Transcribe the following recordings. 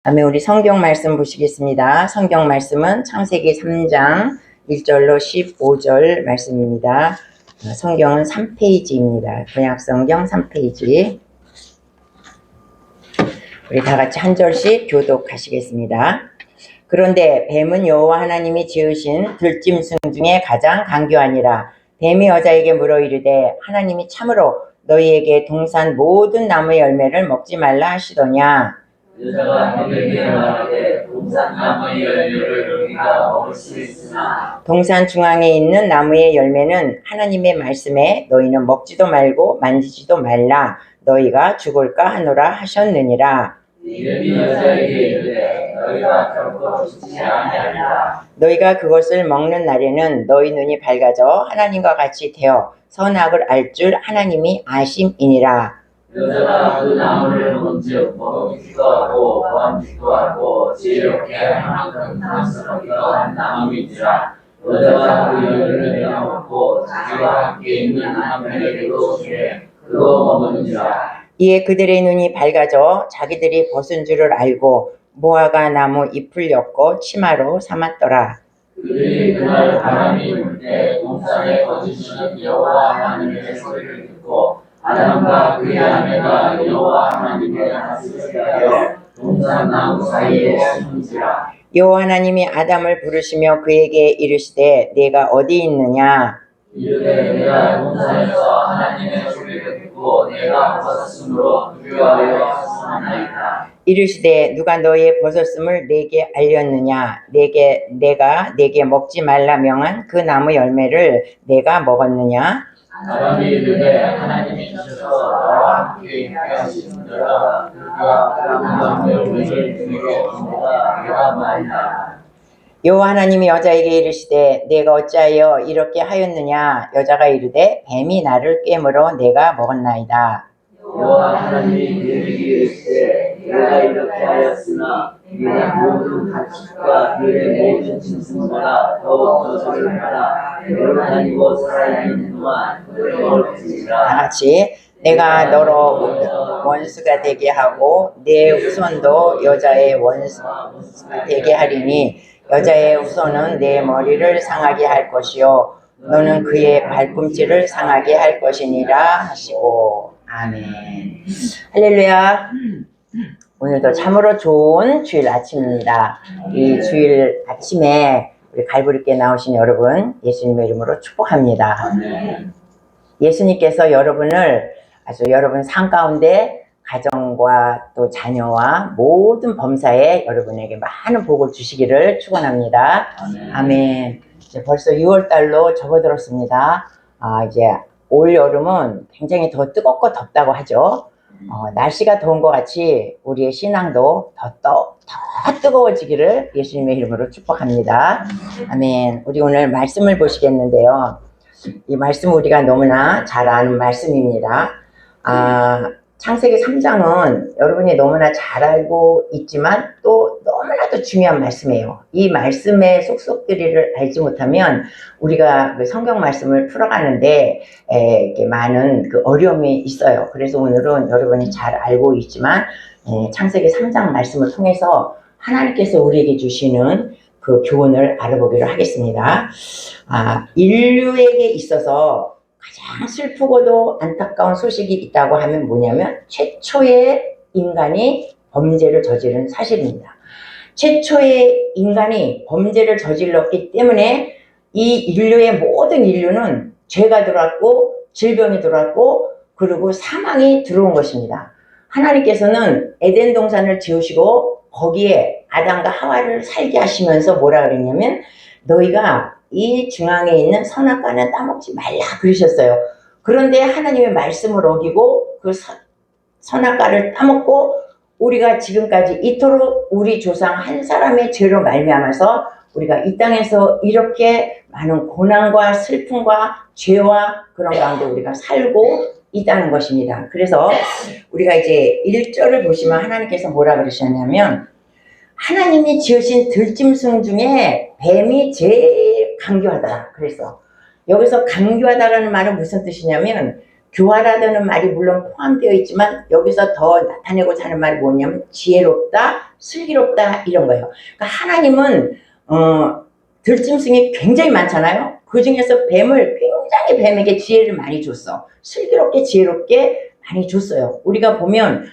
다음에 우리 성경 말씀 보시겠습니다. 성경 말씀은 창세기 3장 1절로 15절 말씀입니다. 성경은 3페이지입니다. 번역성경 3페이지. 우리 다 같이 한 절씩 교독하시겠습니다. 그런데 뱀은 여호와 하나님이 지으신 들짐승 중에 가장 강교하니라. 뱀이 여자에게 물어 이르되 하나님이 참으로 너희에게 동산 모든 나무의 열매를 먹지 말라 하시더냐. 여자가 그에게 말하되 동산 나무의 열매를 우리가 먹을 수 있으나 동산 중앙에 있는 나무의 열매는 하나님의 말씀에 너희는 먹지도 말고 만지지도 말라 너희가 죽을까 하노라 하셨느니라. 뱀이 여자에게 이르되 너희가 결코 죽지 아니하리라. 너희가 그것을 먹는 날에는 너희 눈이 밝아져 하나님과 같이 되어 선악을 알 줄 하나님이 아심이니라. 여자가 그 나무를 본즉 먹기도 하고 보암기도 하고 지혜롭게 할 만큼 탐스럽기도 한 나무인지라. 여자가 그 열매를 먹고 자기와 함께 있는 남편에게도 주되 그도 먹은지라. 이에 그들의 눈이 밝아져 자기들이 벗은 줄을 알고 무화과 나무 잎을 엮고 치마로 삼았더라. 그들이 그날 바람이 불 때 동산에 거주시는 여호와 하나님의 소리를 듣고 아담과 그의 아내가 여호와 하나님의 말씀을 피하여 동산 나무 사이에 숨은지라. 여호와 하나님이 아담을 부르시며 그에게 이르시되 네가 어디 있느냐. 이르되 내가 동산에서 하나님의 소리를 듣고 내가 벗었으므로 두려워하여 숨었나이다. 이르시되 누가 너의 벗었음을 내게 알렸느냐. 내가 내게 먹지 말라 명한 그 나무 열매를 내가 먹었느냐. 아담이 이르되 하나님이 주셔서 나와 함께 있게 하시느니라. 그가 나무 열매를 주게 주니라. 내가 말이다. 여호와 하나님이 여자에게 이르시되 내가 어찌하여 이렇게 하였느냐. 여자가 이르되 뱀이 나를 깨물어 내가 먹었나이다. 여호와 하나님이 그에게 이르시되 내가 이렇게 하였으나 네가 모든 가축과 들의 모든 짐승보다 더욱 저주를 하라. 너를 다니고 살아있는 동안 그를 다 먹을지니라. 같이 내가 너로 원수가 되게 하고 내 후손도 여자의 원수가 되게 하리니 여자의 후손은 내 머리를 상하게 할 것이요 너는 그의 발꿈치를 상하게 할 것이니라 하시고. 아멘. 할렐루야. 오늘도 참으로 좋은 주일 아침입니다. 이 주일 아침에 우리 갈보리께 나오신 여러분 예수님의 이름으로 축복합니다. 예수님께서 여러분을 아주 여러분 삶 가운데 가정과 또 자녀와 모든 범사에 여러분에게 많은 복을 주시기를 축원합니다. 아멘. 이제 벌써 6월 달로 접어들었습니다. 이제 올 여름은 굉장히 더 뜨겁고 덥다고 하죠. 날씨가 더운 것 같이 우리의 신앙도 더 뜨거워지기를 예수님의 이름으로 축복합니다. 아멘. 우리 오늘 말씀을 보시겠는데요. 이 말씀 우리가 너무나 잘 아는 말씀입니다. 창세기 3장은 여러분이 너무나 잘 알고 있지만 또 너무나도 중요한 말씀이에요. 이 말씀의 속속들이를 알지 못하면 우리가 그 성경 말씀을 풀어가는데 이렇게 많은 그 어려움이 있어요. 그래서 오늘은 여러분이 잘 알고 있지만 창세기 3장 말씀을 통해서 하나님께서 우리에게 주시는 그 교훈을 알아보기로 하겠습니다. 인류에게 있어서 가장 슬프고도 안타까운 소식이 있다고 하면 뭐냐면 최초의 인간이 범죄를 저지른 사실입니다. 최초의 인간이 범죄를 저질렀기 때문에 이 인류의 모든 인류는 죄가 들어왔고 질병이 들어왔고 그리고 사망이 들어온 것입니다. 하나님께서는 에덴 동산을 지으시고 거기에 아담과 하와를 살게 하시면서 뭐라 그랬냐면 너희가 이 중앙에 있는 선악과는 따먹지 말라 그러셨어요. 그런데 하나님의 말씀을 어기고 그 선악과를 따먹고 우리가 지금까지 이토록 우리 조상 한 사람의 죄로 말미암아서 우리가 이 땅에서 이렇게 많은 고난과 슬픔과 죄와 그런 가운데 우리가 살고 있다는 것입니다. 그래서 우리가 이제 1절을 보시면 하나님께서 뭐라 그러셨냐면 하나님이 지으신 들짐승 중에 뱀이 제일 강교하다. 그래서 여기서 강교하다라는 말은 무슨 뜻이냐면 교활하다는 말이 물론 포함되어 있지만 여기서 더 나타내고자 하는 말이 뭐냐면 지혜롭다, 슬기롭다 이런 거예요. 그러니까 하나님은 들짐승이 굉장히 많잖아요. 그 중에서 뱀을 굉장히 뱀에게 지혜를 많이 줬어. 슬기롭게 지혜롭게 많이 줬어요. 우리가 보면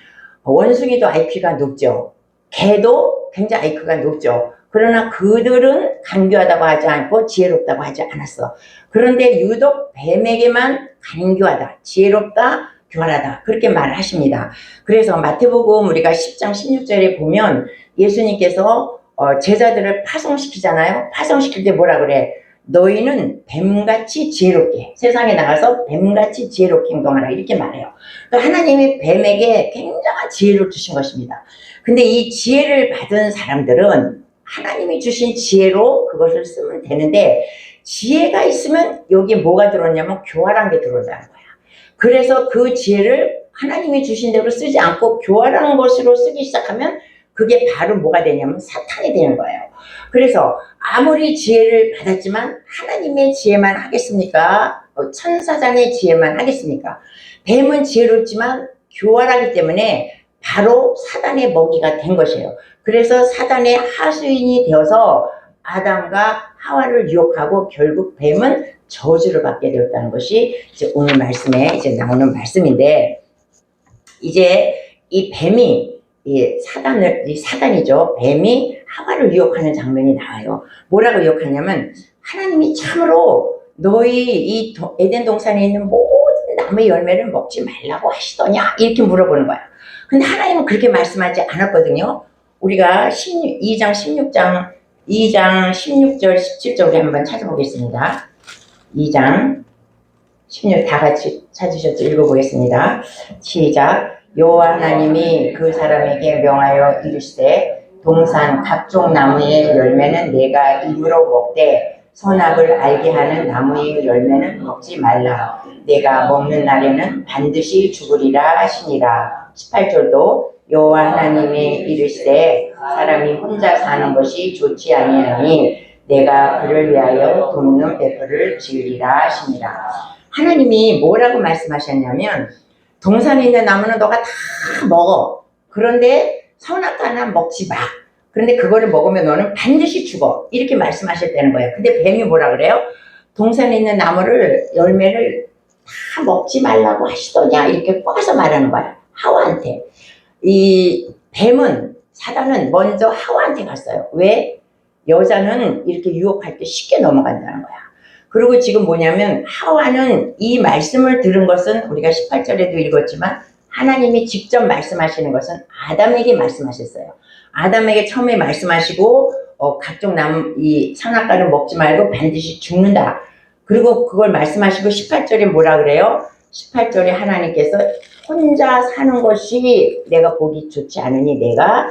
원숭이도 IQ가 높죠. 개도 굉장히 IQ가 높죠. 그러나 그들은 간교하다고 하지 않고 지혜롭다고 하지 않았어. 그런데 유독 뱀에게만 간교하다, 지혜롭다, 교활하다 그렇게 말을 하십니다. 그래서 마태복음 우리가 10장 16절에 보면 예수님께서 제자들을 파송시키잖아요. 파송시킬 때 뭐라 그래? 너희는 뱀같이 지혜롭게 세상에 나가서 뱀같이 지혜롭게 행동하라 이렇게 말해요. 그러니까 하나님이 뱀에게 굉장한 지혜를 주신 것입니다. 근데 이 지혜를 받은 사람들은 하나님이 주신 지혜로 그것을 쓰면 되는데 지혜가 있으면 여기에 뭐가 들어오냐면 교활한 게 들어온다는 거야. 그래서 그 지혜를 하나님이 주신 대로 쓰지 않고 교활한 것으로 쓰기 시작하면 그게 바로 뭐가 되냐면 사탄이 되는 거예요. 그래서 아무리 지혜를 받았지만 하나님의 지혜만 하겠습니까? 천사장의 지혜만 하겠습니까? 뱀은 지혜롭지만 교활하기 때문에 바로 사단의 먹이가 된 것이에요. 그래서 사단의 하수인이 되어서 아담과 하와를 유혹하고 결국 뱀은 저주를 받게 되었다는 것이 이제 오늘 말씀에 이제 나오는 말씀인데, 이제 이 뱀이 이 사단이죠. 뱀이 하와를 유혹하는 장면이 나와요. 뭐라고 유혹하냐면 하나님이 참으로 너희 이 에덴 동산에 있는 모든 나무의 열매를 먹지 말라고 하시더냐 이렇게 물어보는 거야. 근데 하나님은 그렇게 말씀하지 않았거든요. 우리가 2장 16절 17절 우리 한번 찾아보겠습니다. 2장 16 다 같이 찾으셨죠? 읽어보겠습니다. 시작. 여호와 하나님이 그 사람에게 명하여 이르시되 동산 각종 나무의 열매는 내가 입으로 먹되 선악을 알게 하는 나무의 열매는 먹지 말라. 내가 먹는 날에는 반드시 죽으리라 하시니라. 18절도 여호와 하나님이 이르시되 사람이 혼자 사는 것이 좋지 아니하니 내가 그를 위하여 돕는 배포를 지으리라 하시니라. 하나님이 뭐라고 말씀하셨냐면 동산에 있는 나무는 너가 다 먹어. 그런데 선악과는 먹지 마. 그런데 그거를 먹으면 너는 반드시 죽어. 이렇게 말씀하셨다는 거예요. 근데 뱀이 뭐라 그래요? 동산에 있는 나무를 열매를 다 먹지 말라고 하시더냐 이렇게 꽈서 말하는 거야. 하와한테. 이 뱀은 사단은 먼저 하와한테 갔어요. 왜? 여자는 이렇게 유혹할 때 쉽게 넘어간다는 거야. 그리고 지금 뭐냐면 하와는 이 말씀을 들은 것은 우리가 18절에도 읽었지만 하나님이 직접 말씀하시는 것은 아담에게 말씀하셨어요. 아담에게 처음에 말씀하시고 각종 나무 이 선악과를 먹지 말고 반드시 죽는다. 그리고 그걸 말씀하시고 18절에 뭐라 그래요? 18절에 하나님께서 혼자 사는 것이 내가 보기 좋지 않으니 내가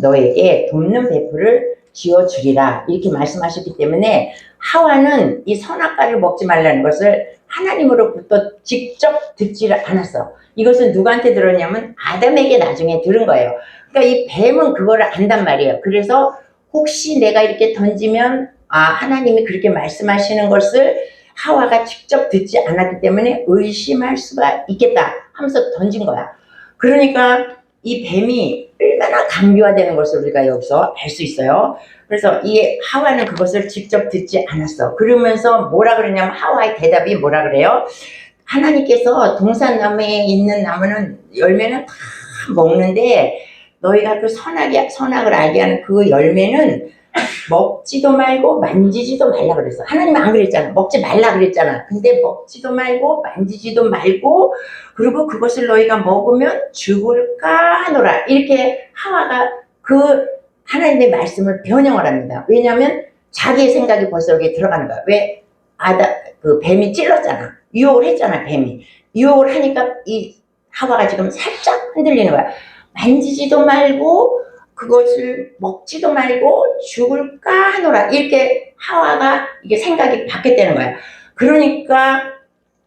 너에게 돕는 배포를 지어주리라 이렇게 말씀하셨기 때문에 하와는 이 선악과를 먹지 말라는 것을 하나님으로부터 직접 듣지를 않았어. 이것은 누구한테 들었냐면 아담에게 나중에 들은 거예요. 그러니까 이 뱀은 그거를 안단 말이에요. 그래서 혹시 내가 이렇게 던지면 하나님이 그렇게 말씀하시는 것을 하와가 직접 듣지 않았기 때문에 의심할 수가 있겠다 하면서 던진 거야. 그러니까 이 뱀이 얼마나 강교화되는 것을 우리가 여기서 알 수 있어요. 그래서 이 하와는 그것을 직접 듣지 않았어. 그러면서 뭐라 그러냐면 하와의 대답이 뭐라 그래요? 하나님께서 동산나무에 있는 나무는 열매는 다 먹는데 너희가 그 선악을 알게 하는 그 열매는 먹지도 말고 만지지도 말라 그랬어. 하나님은 안 그랬잖아. 먹지 말라 그랬잖아. 근데 먹지도 말고 만지지도 말고 그리고 그것을 너희가 먹으면 죽을까 하노라. 이렇게 하와가 그 하나님의 말씀을 변형을 합니다. 왜냐하면 자기의 생각이 벌써 여기에 들어가는 거야. 왜? 그 뱀이 찔렀잖아. 유혹을 했잖아. 뱀이. 유혹을 하니까 이 하와가 지금 살짝 흔들리는 거야. 만지지도 말고 그것을 먹지도 말고 죽을까 하노라. 이렇게 하와가 이게 생각이 바뀌었다는 거야. 그러니까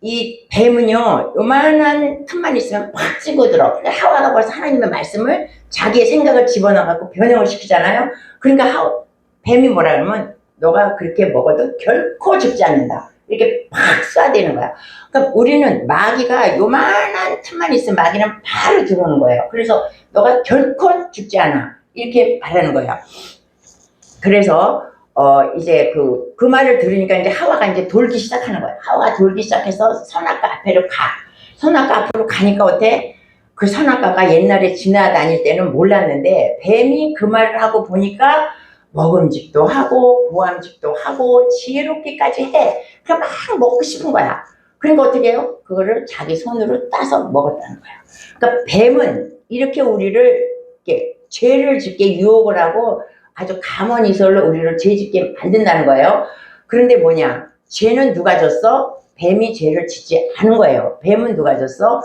이 뱀은요 요만한 틈만 있으면 팍 찌고들어. 하와가 벌써 하나님의 말씀을 자기의 생각을 집어넣어갖고 변형을 시키잖아요. 그러니까 뱀이 뭐라 그러면 너가 그렇게 먹어도 결코 죽지 않는다. 이렇게 팍 쏴대는 거야. 그러니까 우리는 마귀가 요만한 틈만 있으면 마귀는 바로 들어오는 거예요. 그래서 너가 결코 죽지 않아. 이렇게 말하는 거예요. 그래서 이제 그 말을 들으니까 이제 하와가 이제 돌기 시작하는 거예요. 하와가 돌기 시작해서 선악과 앞으로 가. 선악과 앞으로 가니까 어때? 그 선악과가 옛날에 지나다닐 때는 몰랐는데 뱀이 그 말을 하고 보니까 먹음직도 하고 보암직도 하고 지혜롭기까지 해. 그럼 막 먹고 싶은 거야. 그러니까 어떻게 해요? 그거를 자기 손으로 따서 먹었다는 거야. 그러니까 뱀은 이렇게 우리를 이렇게 죄를 짓게 유혹을 하고 아주 가만히설로 우리를 죄 짓게 만든다는 거예요. 그런데 뭐냐? 죄는 누가 졌어? 뱀이 죄를 짓지 않은 거예요. 뱀은 누가 졌어?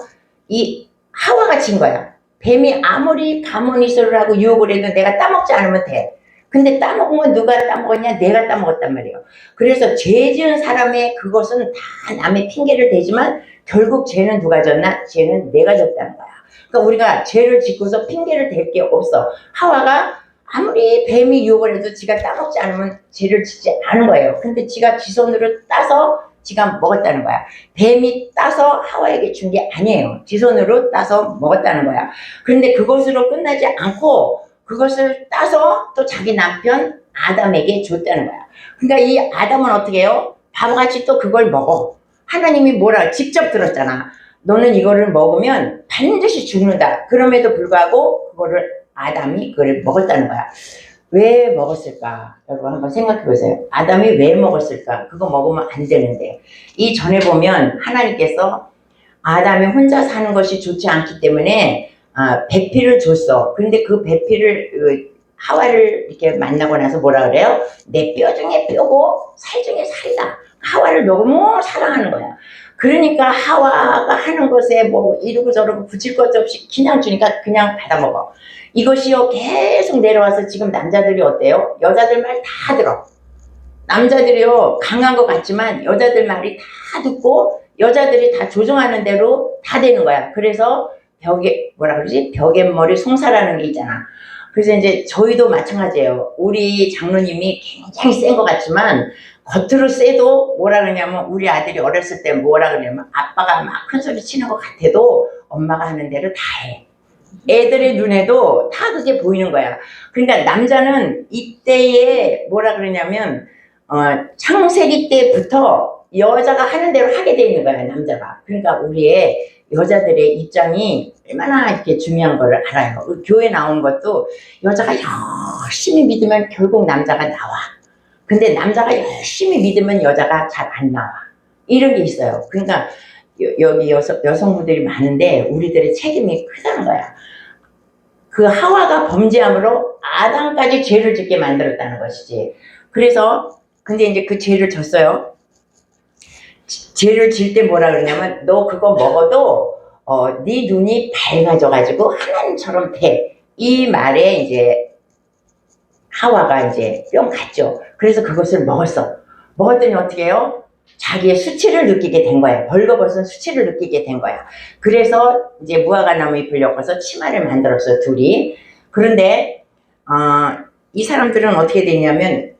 이 하와가 진 거야. 뱀이 아무리 가만히설을 하고 유혹을 해도 내가 따먹지 않으면 돼. 근데 따먹은 건 누가 따먹었냐? 내가 따먹었단 말이에요. 그래서 죄 지은 사람의 그것은 다 남의 핑계를 대지만 결국 죄는 누가 졌나? 죄는 내가 졌다는 거야. 그러니까 우리가 죄를 짓고서 핑계를 댈 게 없어. 하와가 아무리 뱀이 유혹을 해도 지가 따먹지 않으면 죄를 짓지 않은 거예요. 근데 지가 지 손으로 따서 지가 먹었다는 거야. 뱀이 따서 하와에게 준 게 아니에요. 지 손으로 따서 먹었다는 거야. 그런데 그것으로 끝나지 않고 그것을 따서 또 자기 남편 아담에게 줬다는 거야. 그러니까 이 아담은 어떻게 해요? 바보같이 또 그걸 먹어. 하나님이 뭐라 직접 들었잖아. 너는 이거를 먹으면 반드시 죽는다. 그럼에도 불구하고 그거를 아담이 그걸 먹었다는 거야. 왜 먹었을까? 여러분 한번 생각해 보세요. 아담이 왜 먹었을까? 그거 먹으면 안 되는데. 이 전에 보면 하나님께서 아담이 혼자 사는 것이 좋지 않기 때문에 배필을 줬어. 근데 그 배필을 하와를 이렇게 만나고 나서 뭐라 그래요? 내 뼈 중에 뼈고 살 중에 살이다. 하와를 너무 사랑하는 거야. 그러니까 하와가 하는 것에 뭐 이러고 저러고 붙일 것 없이 그냥 주니까 그냥 받아먹어. 이것이요 계속 내려와서 지금 남자들이 어때요? 여자들 말 다 들어. 남자들이요 강한 것 같지만 여자들 말이 다 듣고 여자들이 다 조종하는 대로 다 되는 거야. 그래서 벽에 뭐라 그러지? 벽에 머리 송사라는 게 있잖아. 그래서 이제 저희도 마찬가지예요. 우리 장로님이 굉장히 센 것 같지만 겉으로 세도 뭐라 그러냐면 우리 아들이 어렸을 때 뭐라 그러냐면 아빠가 막 큰 소리 치는 것 같아도 엄마가 하는 대로 다 해. 애들의 눈에도 다 그게 보이는 거야. 그러니까 남자는 이때에 뭐라 그러냐면 창세기 때부터 여자가 하는 대로 하게 돼 있는 거야, 남자가. 그러니까 우리의 여자들의 입장이 얼마나 이렇게 중요한 거를 알아요. 교회 나온 것도 여자가 열심히 믿으면 결국 남자가 나와. 근데 남자가 열심히 믿으면 여자가 잘 안 나와. 이런 게 있어요. 그러니까 여기 여성분들이 많은데 우리들의 책임이 크다는 거야. 그 하와가 범죄함으로 아담까지 죄를 짓게 만들었다는 것이지. 그래서 근데 이제 그 죄를 졌어요. 죄를 질 때 뭐라 그러냐면 너 그거 먹어도 네 눈이 밝아져가지고 하나님처럼 돼. 이 말에 이제 하와가 이제 뿅 갔죠. 그래서 그것을 먹었어. 먹었더니 어떻게 해요? 자기의 수치를 느끼게 된 거야. 벌거벗은 수치를 느끼게 된 거야. 그래서 이제 무화과 나무 잎을 엮어서 치마를 만들었어, 둘이. 그런데 이 사람들은 어떻게 되냐면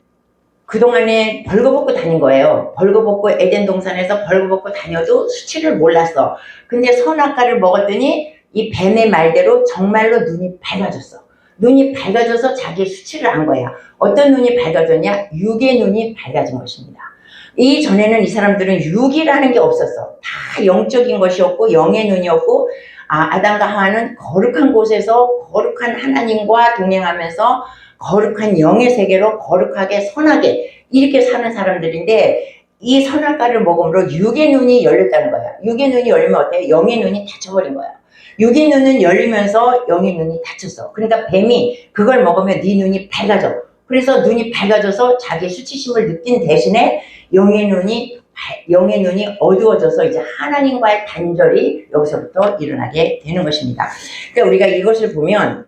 그동안에 벌거벗고 다닌 거예요. 벌거벗고 에덴 동산에서 벌거벗고 다녀도 수치를 몰랐어. 근데 선악과를 먹었더니 이 뱀의 말대로 정말로 눈이 밝아졌어. 눈이 밝아져서 자기의 수치를 안 거야. 어떤 눈이 밝아졌냐? 육의 눈이 밝아진 것입니다. 이전에는 이 사람들은 육이라는 게 없었어. 다 영적인 것이었고 영의 눈이었고 아담과 하와는 거룩한 곳에서 거룩한 하나님과 동행하면서 거룩한 영의 세계로 거룩하게 선하게 이렇게 사는 사람들인데 이 선악과를 먹음으로 육의 눈이 열렸다는 거야. 육의 눈이 열리면 어때요? 영의 눈이 닫혀버린 거야. 육의 눈은 열리면서 영의 눈이 닫혔어. 그러니까 뱀이 그걸 먹으면 네 눈이 밝아져. 그래서 눈이 밝아져서 자기의 수치심을 느낀 대신에 영의 눈이 어두워져서 이제 하나님과의 단절이 여기서부터 일어나게 되는 것입니다. 그러니까 우리가 이것을 보면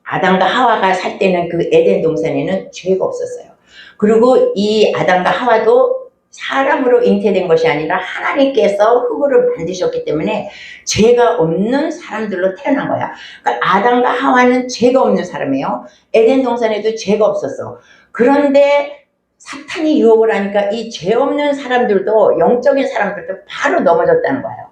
아담과 하와가 살 때는 그 에덴 동산에는 죄가 없었어요. 그리고 이 아담과 하와도 사람으로 잉태된 것이 아니라 하나님께서 흙으로 만드셨기 때문에 죄가 없는 사람들로 태어난 거야. 그러니까 아담과 하와는 죄가 없는 사람이에요. 에덴 동산에도 죄가 없었어. 그런데 사탄이 유혹을 하니까 이 죄 없는 사람들도, 영적인 사람들도 바로 넘어졌다는 거예요.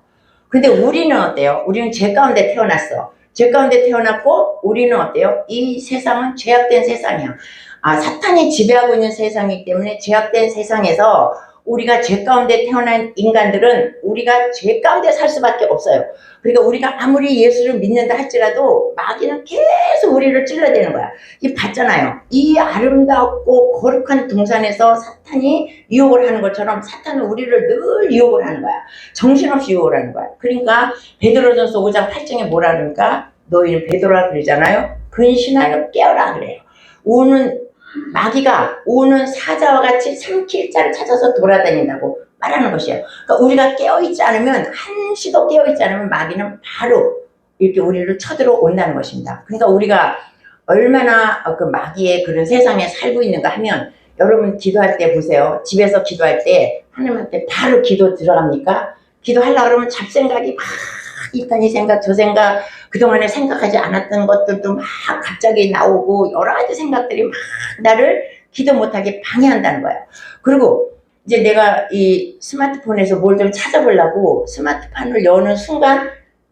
근데 우리는 어때요? 우리는 죄 가운데 태어났어. 죄 가운데 태어났고, 우리는 어때요? 이 세상은 죄악된 세상이야. 사탄이 지배하고 있는 세상이기 때문에 죄악된 세상에서 우리가 죄 가운데 태어난 인간들은 우리가 죄 가운데 살 수밖에 없어요. 그러니까 우리가 아무리 예수를 믿는다 할지라도 마귀는 계속 우리를 찔러대는 거야. 이 봤잖아요. 이 아름답고 거룩한 동산에서 사탄이 유혹을 하는 것처럼 사탄은 우리를 늘 유혹을 하는 거야. 정신없이 유혹을 하는 거야. 그러니까 베드로전서 5장 8장에 뭐라 그러니까 너희는 베드로라 그러잖아요. 근신하여 깨어라 그래요. 마귀가 우는 사자와 같이 삼킬 자를 찾아서 돌아다닌다고 말하는 것이에요. 그러니까 우리가 깨어있지 않으면, 한시도 깨어있지 않으면 마귀는 바로 이렇게 우리를 쳐들어온다는 것입니다. 그러니까 우리가 얼마나 그 마귀의 그런 세상에 살고 있는가 하면, 여러분 기도할 때 보세요. 집에서 기도할 때 하나님한테 바로 기도 들어갑니까? 기도하려고 그러면 잡생각이 막, 이딴 이 생각 저 생각, 그동안에 생각하지 않았던 것들도 막 갑자기 나오고 여러 가지 생각들이 막 나를 기도 못하게 방해한다는 거예요. 그리고 이제 내가 이 스마트폰에서 뭘 좀 찾아보려고 스마트폰을 여는 순간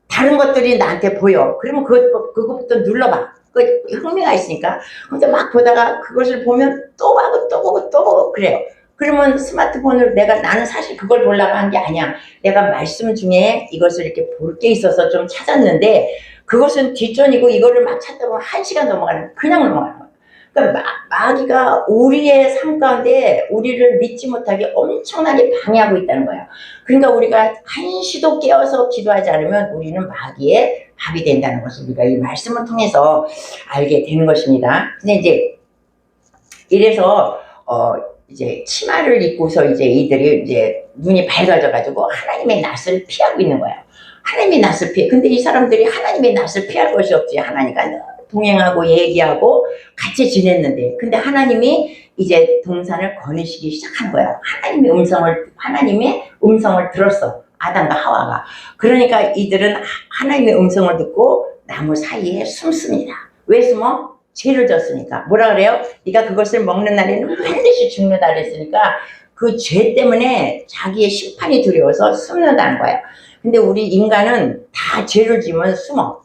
다른 것들이 나한테 보여. 그러면 그것부터 눌러봐. 그 흥미가 있으니까. 근데 막 보다가 그것을 보면 또 하고 또 보고 또 보고 그래요. 그러면 스마트폰을 나는 사실 그걸 보려고 한 게 아니야. 내가 말씀 중에 이것을 이렇게 볼 게 있어서 좀 찾았는데, 그것은 뒷전이고 이거를 막 찾다 보면 1시간 넘어가는, 그냥 넘어가는 거야. 그러니까 마귀가 우리의 삶 가운데 우리를 믿지 못하게 엄청나게 방해하고 있다는 거야. 그러니까 우리가 한시도 깨어서 기도하지 않으면 우리는 마귀의 밥이 된다는 것을 우리가 이 말씀을 통해서 알게 되는 것입니다. 근데 이제 이래서 이제 치마를 입고서 이제 이들이 이제 눈이 밝아져가지고 하나님의 낯을 피하고 있는 거예요. 하나님의 낯을 피해. 근데 이 사람들이 하나님의 낯을 피할 것이 없지. 하나님과 동행하고 얘기하고 같이 지냈는데, 근데 하나님이 이제 동산을 거느시기 시작한 거예요. 하나님의 음성을 들었어. 아담과 하와가. 그러니까 이들은 하나님의 음성을 듣고 나무 사이에 숨습니다. 왜 숨어? 죄를 졌으니까. 뭐라 그래요? 네가 그것을 먹는 날에는 반드시 죽는다 그랬으니까 그 죄 때문에 자기의 심판이 두려워서 숨는다는 거예요. 근데 우리 인간은 다 죄를 지면 숨어.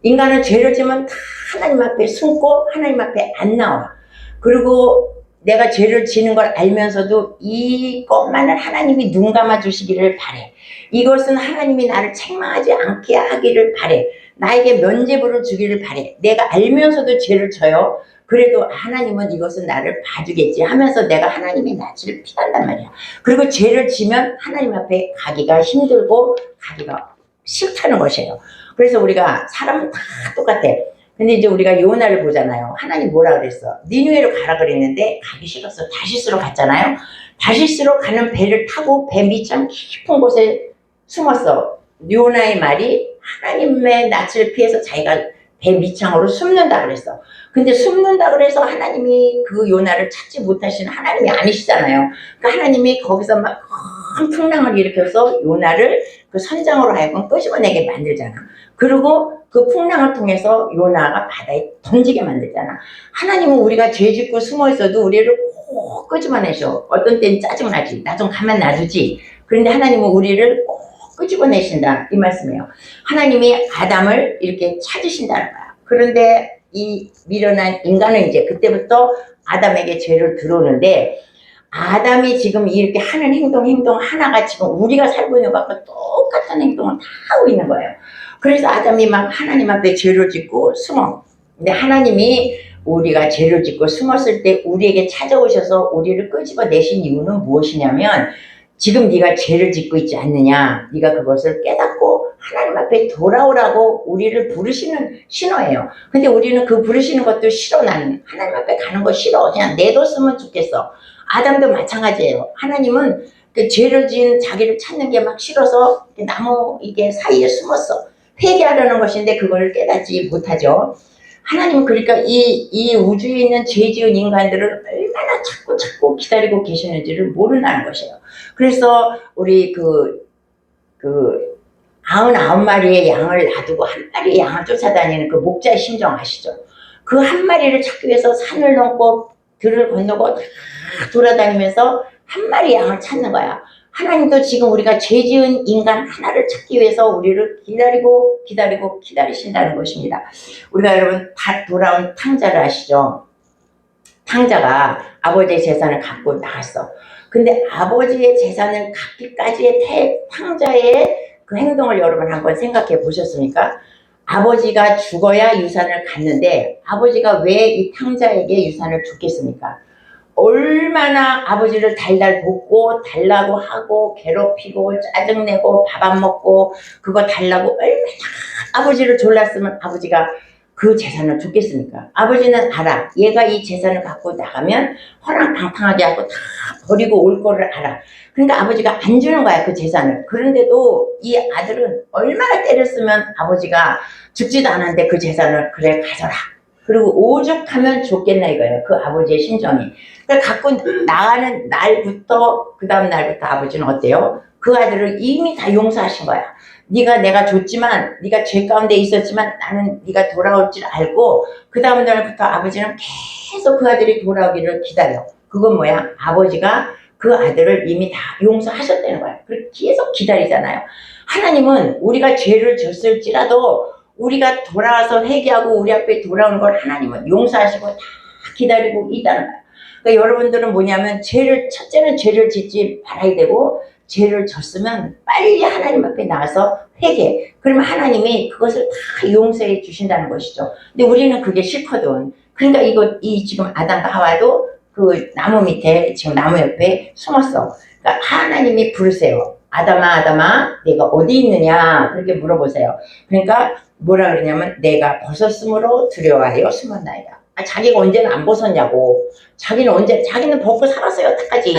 인간은 죄를 지면 다 하나님 앞에 숨고 하나님 앞에 안 나와. 그리고 내가 죄를 지는 걸 알면서도 이것만은 하나님이 눈 감아 주시기를 바래. 이것은 하나님이 나를 책망하지 않게 하기를 바래. 나에게 면죄부를 주기를 바래. 내가 알면서도 죄를 져요. 그래도 하나님은 이것은 나를 봐주겠지 하면서 내가 하나님의 낯을 피한단 말이야. 그리고 죄를 지면 하나님 앞에 가기가 힘들고 가기가 싫다는 것이에요. 그래서 우리가 사람은 다 똑같아. 근데 이제 우리가 요나를 보잖아요. 하나님 뭐라 그랬어? 니느웨로 가라 그랬는데 가기 싫었어. 다시스로 갔잖아요. 다시스로 가는 배를 타고 배 밑장 깊은 곳에 숨었어. 요나의 말이 하나님의 낯을 피해서 자기가 배 밑창으로 숨는다 그랬어. 근데 숨는다 그래서 하나님이 그 요나를 찾지 못하시는 하나님이 아니시잖아요. 그러니까 하나님이 거기서 막 큰 풍랑을 일으켜서 요나를 그 선장으로 하여금 끄집어내게 만들잖아. 그리고 그 풍랑을 통해서 요나가 바다에 던지게 만들잖아. 하나님은 우리가 죄 짓고 숨어 있어도 우리를 꼭 끄집어내셔. 어떤 때는 짜증나지. 나 좀 가만 놔두지. 그런데 하나님은 우리를 꼭 끄집어내신다. 이 말씀이에요. 하나님이 아담을 이렇게 찾으신다는 거야. 그런데 이 미련한 인간은 이제 그때부터 아담에게 죄를 들어오는데, 아담이 지금 이렇게 하는 행동 하나가 지금 우리가 살고 있는 것과 똑같은 행동을 다 하고 있는 거예요. 그래서 아담이 막 하나님 앞에 죄를 짓고 숨어. 근데 하나님이 우리가 죄를 짓고 숨었을 때 우리에게 찾아오셔서 우리를 끄집어내신 이유는 무엇이냐면, 지금 네가 죄를 짓고 있지 않느냐, 네가 그것을 깨닫고 하나님 앞에 돌아오라고 우리를 부르시는 신호예요. 근데 우리는 그 부르시는 것도 싫어. 나는 하나님 앞에 가는 거 싫어. 그냥 내뒀으면 좋겠어. 아담도 마찬가지예요. 하나님은 그 죄를 지은 자기를 찾는 게 막 싫어서 나무 이게 사이에 숨었어. 회개하려는 것인데 그걸 깨닫지 못하죠. 하나님은 그러니까 이 우주에 있는 죄 지은 인간들을 얼마나 찾고 기다리고 계시는지를 모른다는 것이에요. 그래서 우리 99마리의 양을 놔두고 한 마리의 양을 쫓아다니는 그 목자의 심정 아시죠? 그 한 마리를 찾기 위해서 산을 넘고 들을 건너고 다 돌아다니면서 한 마리 양을 찾는 거야. 하나님도 지금 우리가 죄 지은 인간 하나를 찾기 위해서 우리를 기다리신다는 것입니다. 우리가 여러분 다 돌아온 탕자를 아시죠? 탕자가 아버지의 재산을 갖고 나갔어. 근데 아버지의 재산을 갖기까지의 탕자의 그 행동을 여러분 한번 생각해 보셨습니까? 아버지가 죽어야 유산을 갖는데 아버지가 왜 이 탕자에게 유산을 줬겠습니까? 얼마나 아버지를 달달 볶고 달라고 하고 괴롭히고 짜증내고 밥 안 먹고 그거 달라고 얼마나 아버지를 졸랐으면 아버지가 그 재산을 줬겠습니까? 아버지는 알아. 얘가 이 재산을 갖고 나가면 허랑방탕하게 하고 다 버리고 올 거를 알아. 그러니까 아버지가 안 주는 거야, 그 재산을. 그런데도 이 아들은 얼마나 때렸으면 아버지가 죽지도 않았는데 그 재산을 그래 가져라. 그리고 오죽하면 줬겠나 이거예요. 그 아버지의 심정이. 그러니까 갖고 나가는 날부터 그 다음 날부터 아버지는 어때요? 그 아들을 이미 다 용서하신 거야. 내가 줬지만 네가 죄 가운데 있었지만 나는 네가 돌아올 줄 알고 그 다음 날부터 아버지는 계속 그 아들이 돌아오기를 기다려. 그건 뭐야? 아버지가 그 아들을 이미 다 용서하셨다는 거야. 그렇게 계속 기다리잖아요. 하나님은 우리가 죄를 졌을지라도 우리가 돌아와서 회개하고 우리 앞에 돌아오는 걸 하나님은 용서하시고 다 기다리고 있다는 거야. 그러니까 여러분들은 뭐냐면 첫째는 죄를 짓지 말아야 되고 죄를 졌으면 빨리 하나님 앞에 나와서 회개. 그러면 하나님이 그것을 다 용서해 주신다는 것이죠. 근데 우리는 그게 싫거든. 그러니까 지금 아담과 하와도 그 나무 밑에 지금 나무 옆에 숨었어. 그러니까 하나님이 부르세요. 아담아, 내가 어디 있느냐? 그렇게 물어보세요. 그러니까 뭐라 그러냐면 내가 벗었으므로 두려워하여 숨었나이다. 자기가 언제는 안 벗었냐고. 자기는 벗고 살았어요, 여태까지.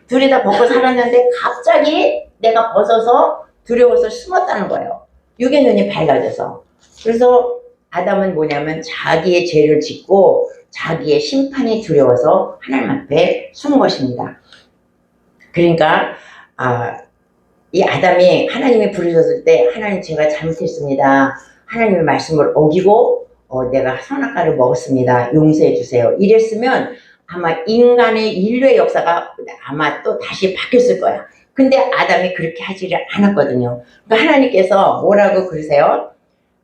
둘이 다 벗고 살았는데 갑자기 내가 벗어서 두려워서 숨었다는 거예요. 육의 눈이 밝아져서. 그래서 아담은 뭐냐면 자기의 죄를 짓고 자기의 심판이 두려워서 하나님 앞에 숨은 것입니다. 그러니까 이 아담이 하나님이 부르셨을 때 하나님 제가 잘못했습니다. 하나님의 말씀을 어기고 내가 선악과를 먹었습니다. 용서해 주세요. 이랬으면 아마 인류의 역사가 아마 또 다시 바뀌었을 거야. 근데 아담이 그렇게 하지를 않았거든요. 그러니까 하나님께서 뭐라고 그러세요?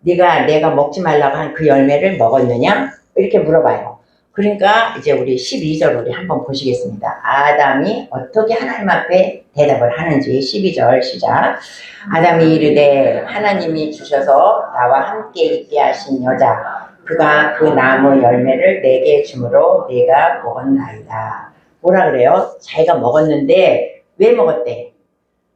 내가 먹지 말라고 한 그 열매를 먹었느냐? 이렇게 물어봐요. 그러니까 이제 우리 12절 우리 한번 보시겠습니다. 아담이 어떻게 하나님 앞에 대답을 하는지 12절 시작. 아담이 이르되 하나님이 주셔서 나와 함께 있게 하신 여자 그가 그 나무 열매를 내게 주므로 내가 먹었나이다. 뭐라 그래요? 자기가 먹었는데 왜 먹었대?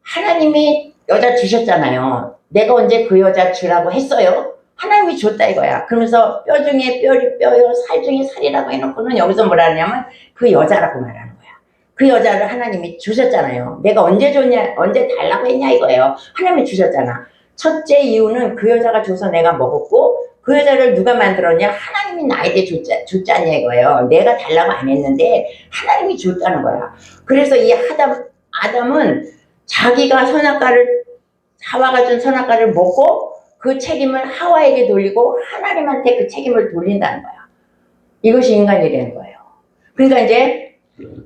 하나님이 여자 주셨잖아요. 내가 언제 그 여자 주라고 했어요? 하나님이 줬다 이거야. 그러면서 뼈 중에 뼈리 뼈요 살 중에 살이라고 해놓고는 여기서 뭐라 하냐면 그 여자라고 말하는 거야. 그 여자를 하나님이 주셨잖아요. 내가 언제 줬냐, 언제 달라고 했냐 이거예요. 하나님이 주셨잖아. 첫째 이유는 그 여자가 줘서 내가 먹었고 그 여자를 누가 만들었냐? 하나님이 나에게 줬지 않냐 이거예요. 내가 달라고 안 했는데 하나님이 줬다는 거야. 그래서 이 아담은 자기가 하와가 준 선악과를 먹고 그 책임을 하와에게 돌리고 하나님한테 그 책임을 돌린다는 거야. 이것이 인간이라는 거예요. 그러니까 이제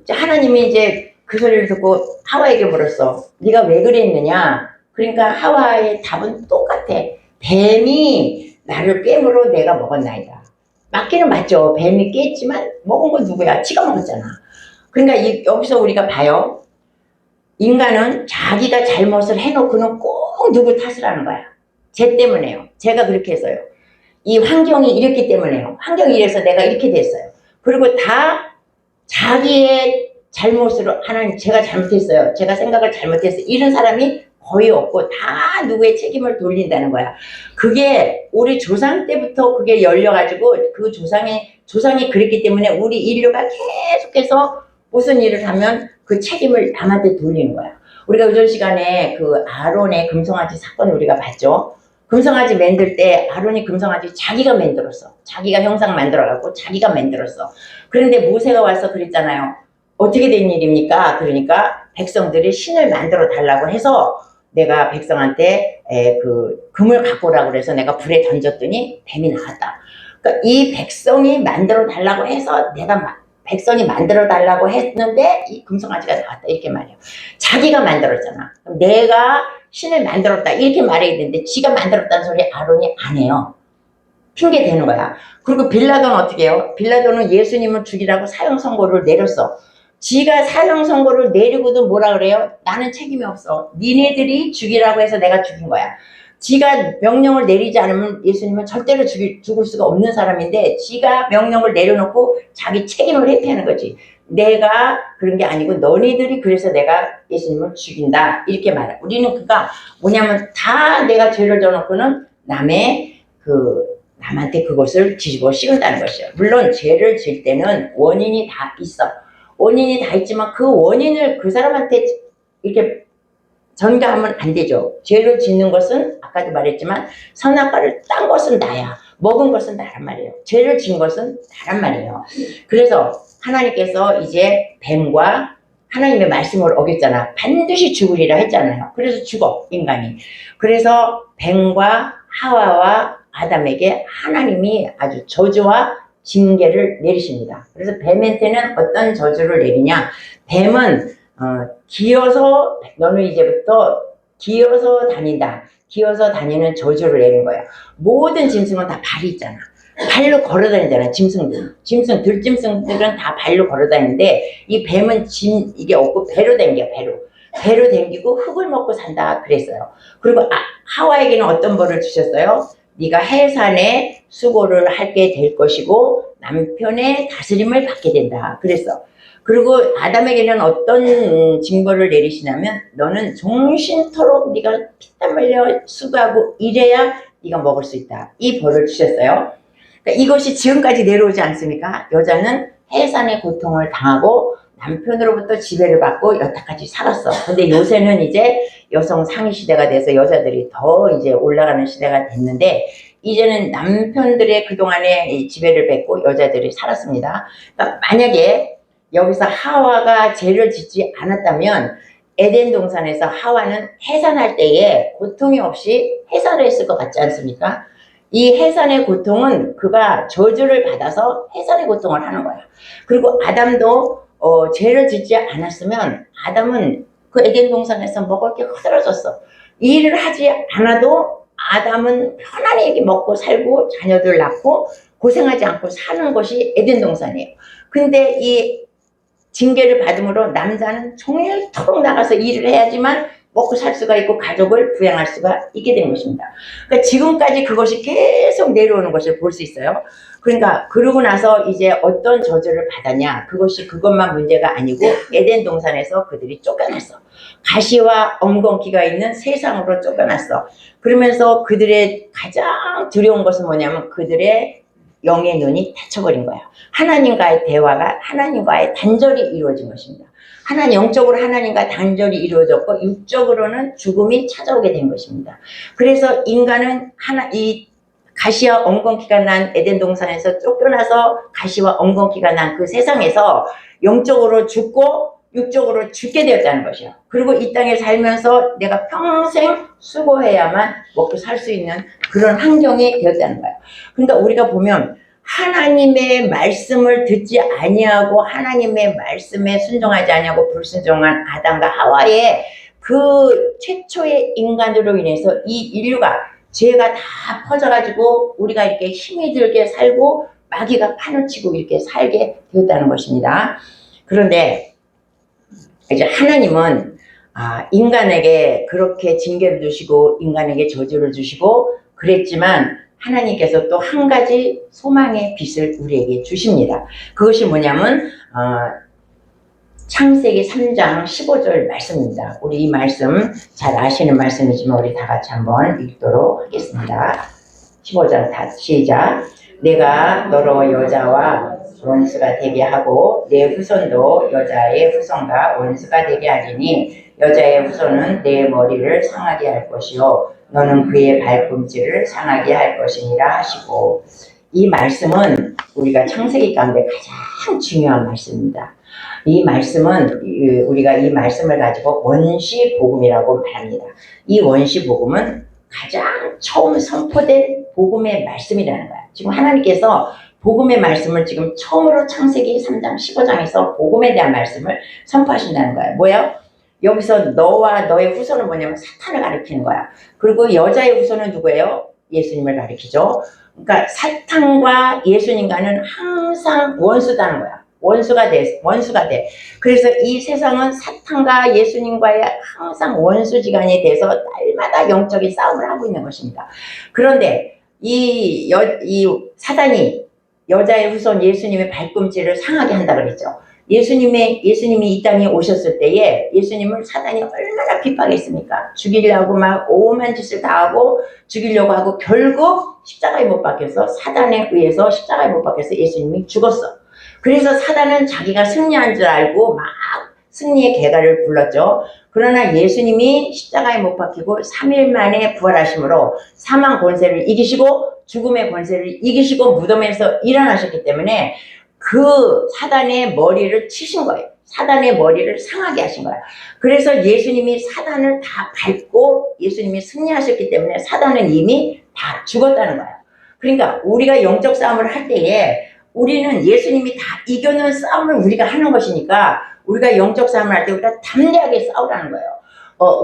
하나님이 이제 그 소리를 듣고 하와에게 물었어. 네가 왜 그랬느냐? 그러니까 하와의 답은 똑같아. 뱀이 나를 꿰물어 내가 먹었나이다. 맞기는 맞죠. 뱀이 깼지만 먹은 건 누구야? 지가 먹었잖아. 그러니까 여기서 우리가 봐요. 인간은 자기가 잘못을 해놓고는 꼭 누구 탓을 하는 거야. 쟤 때문에요. 제가 그렇게 해서요. 이 환경이 이랬기 때문에요. 환경이 이래서 내가 이렇게 됐어요. 그리고 다 자기의 잘못으로 하나님 제가 잘못했어요. 제가 생각을 잘못했어요. 이런 사람이 거의 없고 다 누구의 책임을 돌린다는 거야. 그게 우리 조상 때부터 그게 열려가지고 그 조상이 그랬기 때문에 우리 인류가 계속해서 무슨 일을 하면 그 책임을 남한테 돌리는 거야. 우리가 요즘 시간에 그 아론의 금송아지 사건을 우리가 봤죠. 금송아지 만들 때 아론이 금송아지 자기가 만들었어. 자기가 형상 만들어갖고 자기가 만들었어. 그런데 모세가 와서 그랬잖아요. 어떻게 된 일입니까? 그러니까 백성들이 신을 만들어 달라고 해서 내가 백성한테 그 금을 갖고 오라고 그래서 내가 불에 던졌더니 뱀이 나왔다. 그러니까 이 백성이 만들어 달라고 해서 내가 백성이 만들어 달라고 했는데 이 금송아지가 나왔다 이렇게 말해요. 자기가 만들었잖아. 그럼 내가 신을 만들었다 이렇게 말해야 되는데 지가 만들었다는 소리 아론이 안 해요. 핑계 대는 거야. 그리고 빌라도는 어떻게 해요? 빌라도는 예수님을 죽이라고 사형 선고를 내렸어. 지가 사형 선고를 내리고도 뭐라 그래요? 나는 책임이 없어. 니네들이 죽이라고 해서 내가 죽인 거야. 지가 명령을 내리지 않으면 예수님은 절대로 죽을 수가 없는 사람인데 지가 명령을 내려놓고 자기 책임을 회피하는 거지. 내가 그런 게 아니고 너희들이 그래서 내가 예수님을 죽인다 이렇게 말해. 우리는 그가 뭐냐면 다 내가 죄를 져놓고는 남한테 그것을 뒤집어 씌운다는 것이요. 물론 죄를 질 때는 원인이 다 있어. 원인이 다 있지만 그 원인을 그 사람한테 이렇게 전가하면 안 되죠. 죄를 짓는 것은 아까도 말했지만 선악과를 딴 것은 나야. 먹은 것은 나란 말이에요. 죄를 진 것은 나란 말이에요. 그래서 하나님께서 이제 뱀과 하나님의 말씀을 어겼잖아. 반드시 죽으리라 했잖아요. 그래서 죽어 인간이. 그래서 뱀과 하와와 아담에게 하나님이 아주 저주와 징계를 내리십니다. 그래서 뱀한테는 어떤 저주를 내리냐. 뱀은 기어서 너는 이제부터 기어서 다닌다. 기어서 다니는 저주를 내린 거야. 모든 짐승은 다 발이 있잖아. 발로 걸어 다니잖아. 들짐승들은 다 발로 걸어 다니는데 이 뱀은 이게 없고 배로 댕겨. 배로 댕기고 흙을 먹고 산다 그랬어요. 그리고 하와에게는 어떤 벌을 주셨어요? 네가 해산에 수고를 하게 될 것이고 남편의 다스림을 받게 된다 그랬어. 그리고 아담에게는 어떤 징벌을 내리시냐면 너는 종신토록 네가 피땀 흘려 수고하고 이래야 네가 먹을 수 있다. 이 벌을 주셨어요. 그러니까 이것이 지금까지 내려오지 않습니까? 여자는 해산의 고통을 당하고 남편으로부터 지배를 받고 여태까지 살았어. 근데 요새는 이제 여성 상위 시대가 돼서 여자들이 더 이제 올라가는 시대가 됐는데 이제는 남편들의 그동안의 지배를 받고 여자들이 살았습니다. 그러니까 만약에 여기서 하와가 죄를 짓지 않았다면 에덴 동산에서 하와는 해산할 때에 고통이 없이 해산을 했을 것 같지 않습니까? 이 해산의 고통은 그가 저주를 받아서 해산의 고통을 하는 거야. 그리고 아담도 죄를 짓지 않았으면 아담은 그 에덴 동산에서 먹을 게 흐드러졌어. 이 일을 하지 않아도 아담은 편안히 먹고 살고 자녀들 낳고 고생하지 않고 사는 것이 에덴 동산이에요. 근데 이 징계를 받음으로 남자는 종일토록 나가서 일을 해야지만 먹고 살 수가 있고 가족을 부양할 수가 있게 된 것입니다. 그러니까 지금까지 그것이 계속 내려오는 것을 볼 수 있어요. 그러니까 그러고 나서 이제 어떤 저주를 받았냐. 그것만 문제가 아니고 에덴 동산에서 그들이 쫓겨났어. 가시와 엉겅퀴가 있는 세상으로 쫓겨났어. 그러면서 그들의 가장 두려운 것은 뭐냐면 그들의 영의 눈이 닫혀버린 거야. 하나님과의 대화가 하나님과의 단절이 이루어진 것입니다. 영적으로 하나님과 단절이 이루어졌고 육적으로는 죽음이 찾아오게 된 것입니다. 그래서 인간은 이 가시와 엉겅퀴가 난 에덴 동산에서 쫓겨나서 가시와 엉겅퀴가 난 그 세상에서 영적으로 죽고 육적으로 죽게 되었다는 것이요. 그리고 이 땅에 살면서 내가 평생 수고해야만 먹고 살 수 있는 그런 환경이 되었다는 거예요. 그러니까 우리가 보면 하나님의 말씀을 듣지 아니하고 하나님의 말씀에 순종하지 아니하고 불순종한 아담과 하와의 그 최초의 인간으로 인해서 이 인류가 죄가 다 퍼져가지고 우리가 이렇게 힘이 들게 살고 마귀가 판을 치고 이렇게 살게 되었다는 것입니다. 그런데 이제 하나님은 인간에게 그렇게 징계를 주시고 인간에게 저주를 주시고 그랬지만 하나님께서 또 한 가지 소망의 빛을 우리에게 주십니다. 그것이 뭐냐면 창세기 3장 15절 말씀입니다. 우리 이 말씀 잘 아시는 말씀이지만 우리 다 같이 한번 읽도록 하겠습니다. 15절 다 시작. 내가 너로 여자와 원수가 되게 하고 내 후손도 여자의 후손과 원수가 되게 하리니 여자의 후손은 내 머리를 상하게 할 것이요 너는 그의 발꿈치를 상하게 할 것이니라 하시고 이 말씀은 우리가 창세기 가운데 가장 중요한 말씀입니다. 이 말씀은 우리가 이 말씀을 가지고 원시복음이라고 말합니다. 이 원시복음은 가장 처음 선포된 복음의 말씀이라는 거야. 지금 하나님께서 복음의 말씀을 지금 처음으로 창세기 3장 15장에서 복음에 대한 말씀을 선포하신다는 거예요. 뭐예요? 여기서 너와 너의 후손은 뭐냐면 사탄을 가리키는 거야. 그리고 여자의 후손은 누구예요? 예수님을 가리키죠. 그러니까 사탄과 예수님과는 항상 원수다는 거야. 원수가 돼. 그래서 이 세상은 사탄과 예수님과의 항상 원수지간에 대해서 날마다 영적인 싸움을 하고 있는 것입니다. 그런데 이 사단이 여자의 후손 예수님의 발꿈치를 상하게 한다 그랬죠. 예수님이 이 땅에 오셨을 때에 예수님을 사단이 얼마나 핍박했습니까? 죽이려고 막 오만 짓을 다 하고 죽이려고 하고 결국 십자가에 못 박혀서 사단에 의해서 십자가에 못 박혀서 예수님이 죽었어. 그래서 사단은 자기가 승리한 줄 알고 막 승리의 계가를 불렀죠. 그러나 예수님이 십자가에 못 박히고 3일 만에 부활하심으로 사망 권세를 이기시고 죽음의 권세를 이기시고 무덤에서 일어나셨기 때문에 그 사단의 머리를 치신 거예요. 사단의 머리를 상하게 하신 거야. 그래서 예수님이 사단을 다 밟고 예수님이 승리하셨기 때문에 사단은 이미 다 죽었다는 거야. 그러니까 우리가 영적 싸움을 할 때에 우리는 예수님이 다 이겨놓은 싸움을 우리가 하는 것이니까 우리가 영적 싸움을 할 때 우리가 담대하게 싸우라는 거예요.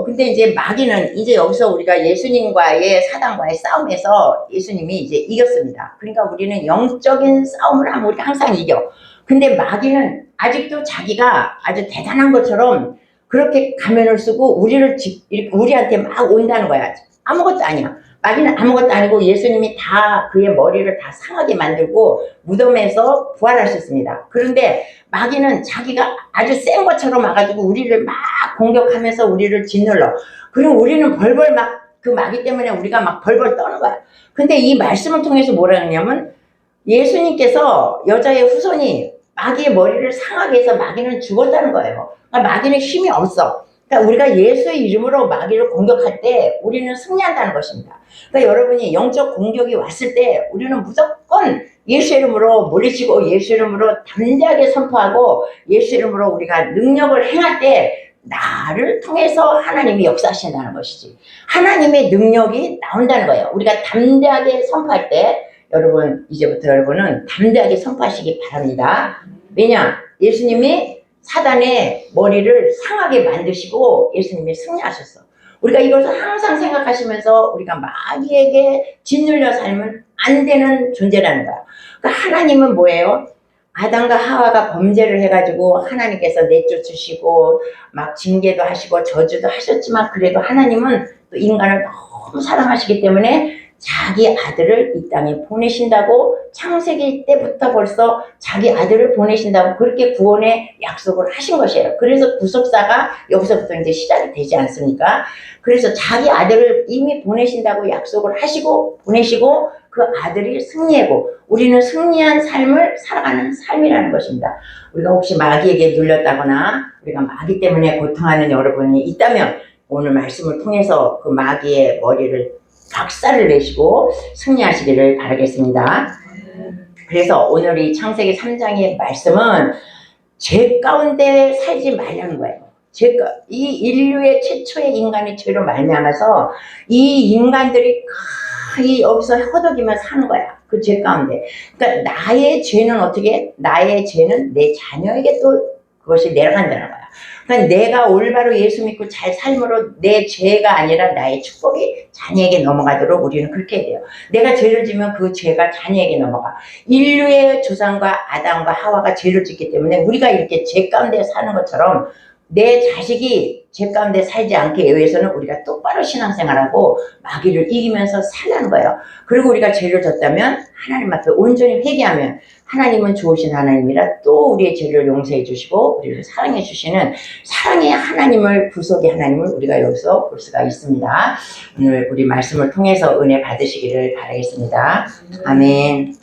근데 이제 마귀는 이제 여기서 우리가 예수님과의 사단과의 싸움에서 예수님이 이제 이겼습니다. 그러니까 우리는 영적인 싸움을 하면 우리가 항상 이겨. 근데 마귀는 아직도 자기가 아주 대단한 것처럼 그렇게 가면을 쓰고 우리한테 막 온다는 거야. 아무것도 아니야. 마귀는 아무것도 아니고 예수님이 다 그의 머리를 다 상하게 만들고 무덤에서 부활하셨습니다. 그런데 마귀는 자기가 아주 센 것처럼 와가지고 우리를 막 공격하면서 우리를 짓눌러. 그리고 우리는 벌벌 막 그 마귀 때문에 우리가 막 벌벌 떠는 거야. 근데 이 말씀을 통해서 뭐라 하냐면 예수님께서 여자의 후손이 마귀의 머리를 상하게 해서 마귀는 죽었다는 거예요. 그러니까 마귀는 힘이 없어. 그러니까 우리가 예수의 이름으로 마귀를 공격할 때 우리는 승리한다는 것입니다. 그러니까 여러분이 영적 공격이 왔을 때 우리는 무조건 예수 이름으로 물리치고 예수 이름으로 담대하게 선포하고 예수 이름으로 우리가 능력을 행할 때 나를 통해서 하나님이 역사하신다는 것이지. 하나님의 능력이 나온다는 거예요. 우리가 담대하게 선포할 때 여러분 이제부터 여러분은 담대하게 선포하시기 바랍니다. 왜냐? 예수님이 사단의 머리를 상하게 만드시고 예수님이 승리하셨어. 우리가 이것을 항상 생각하시면서 우리가 마귀에게 짓눌려 살면 안 되는 존재라는 거야. 그러니까 하나님은 뭐예요? 아담과 하와가 범죄를 해가지고 하나님께서 내쫓으시고 막 징계도 하시고 저주도 하셨지만 그래도 하나님은 또 인간을 너무 사랑하시기 때문에 자기 아들을 이 땅에 보내신다고 창세기 때부터 벌써 자기 아들을 보내신다고 그렇게 구원의 약속을 하신 것이에요. 그래서 구속사가 여기서부터 이제 시작이 되지 않습니까? 그래서 자기 아들을 이미 보내신다고 약속을 하시고 보내시고 그 아들이 승리하고 우리는 승리한 삶을 살아가는 삶이라는 것입니다. 우리가 혹시 마귀에게 눌렸다거나 우리가 마귀 때문에 고통하는 여러분이 있다면 오늘 말씀을 통해서 그 마귀의 머리를 박살을 내시고 승리하시기를 바라겠습니다. 그래서 오늘 이 창세기 3장의 말씀은 죄 가운데 살지 말라는 거예요. 이 인류의 최초의 인간의 죄로 말미암아서 이 인간들이 거의 여기서 허덕이며 사는 거야. 그 죄 가운데. 그러니까 나의 죄는 어떻게? 나의 죄는 내 자녀에게 또 그것이 내려간다는 거야. 그러니까 내가 올바로 예수 믿고 잘 삶으로 내 죄가 아니라 나의 축복이 자녀에게 넘어가도록 우리는 그렇게 해야 돼요. 내가 죄를 지면 그 죄가 자녀에게 넘어가. 인류의 조상과 아담과 하와가 죄를 짓기 때문에 우리가 이렇게 죄 가운데 사는 것처럼 내 자식이 죄 가운데 살지 않게 위해서는 우리가 똑바로 신앙생활하고 마귀를 이기면서 살라는 거예요. 그리고 우리가 죄를 졌다면 하나님 앞에 온전히 회개하면 하나님은 좋으신 하나님이라 또 우리의 죄를 용서해 주시고 우리를 사랑해 주시는 사랑의 하나님을 구속의 하나님을 우리가 여기서 볼 수가 있습니다. 오늘 우리 말씀을 통해서 은혜 받으시기를 바라겠습니다. 아멘.